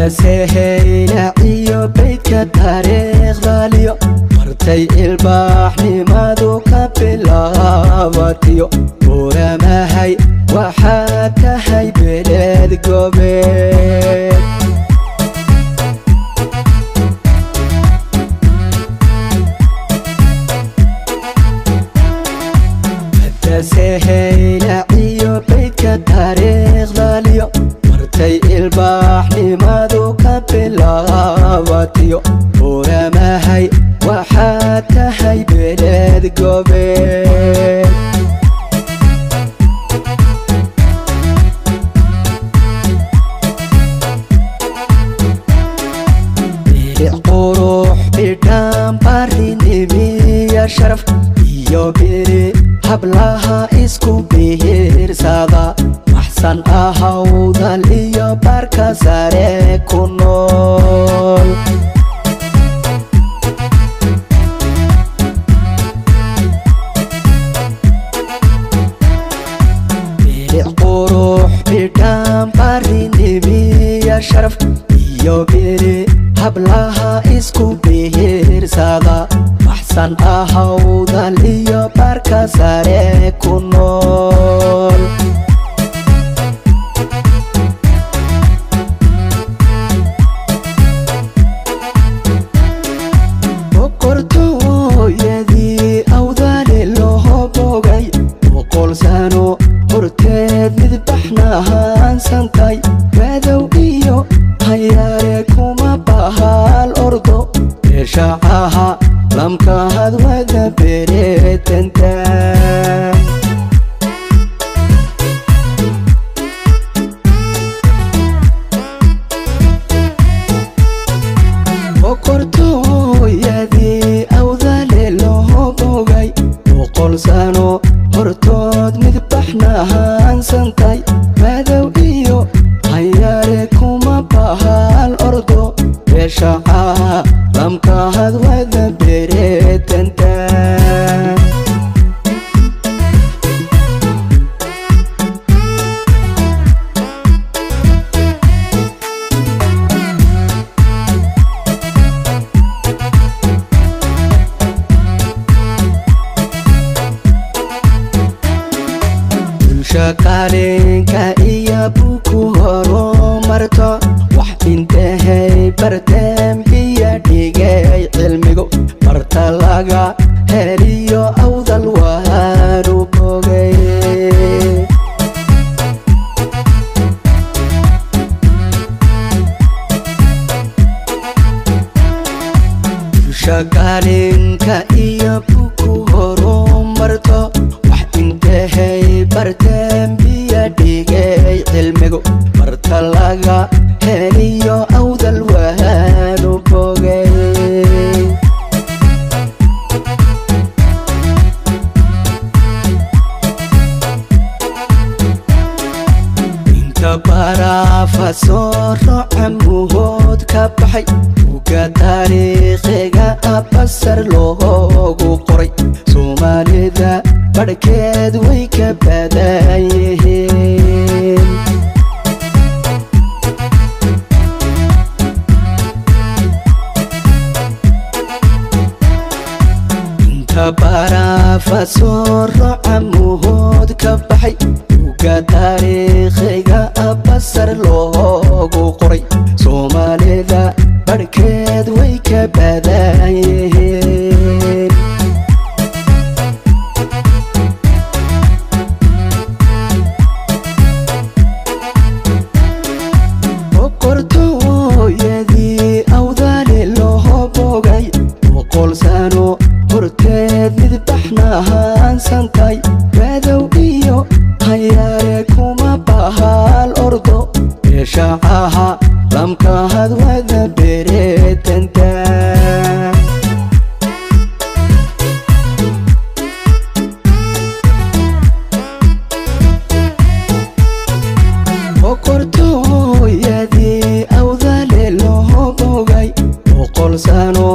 سهيلة عيو بيتك تاريخ ظاليو مرتي البحر مادو كبلاواتيو بورا ما هي وحتى هي بلاد قبيل سهيلة عيو بيتك تاريخ ظاليو مرتي البحر مادو كبلاواتيو بورا ما هي وحتى هي بلاد قبيل قروح بدام باري نبي يا شرف يو بيري hablaha isku bihirsada maxsan ahawdan iyo barka sare ku nool qurux bidhaan bari nebiya sharaf iyo biri hablaha isku bihirsada maxsan ahawdan iyo barka sare ku nool boqortooyadii awdaale loo bogay boqol sano horteed midbaxna haansantay madow iyo hayaare kuma bahal ordo eeshacaha lamkahad wada bereetantaan boqortooyadii awdaale loo bogay boqol sano hortood midbaxna haansantay madow iyo hayaare kuma bahal ordo beeshacaha lamkahad wada bereetantaan shaqaalenka iyo buku horumarto wax intahay bartaan biya dhigay cilmigo barta laga heliyo awdal waanu bogay shaqaalenka iyo buku horumarto wax intahay bartaan biya dhigay cilmigo barta laga heliyo awdal waanu bogay inta baraafa soo rocamuhood ka baxay uga taariikhiga abasar loogu qoray soomaalida barhkeed way ka badan yihiin inta baraafa soo rocamuhood ka baxay uga taariikhiga abasar loogu qoray soomaalida barhkeed way ka badan yihiin boqortooyadii awdaale loo bogay boqol sano horteed midbaxna haansantay madow iyo hayaare kuma bahal ordo beeshacaha lamkahad wada bereetantaan boqol sano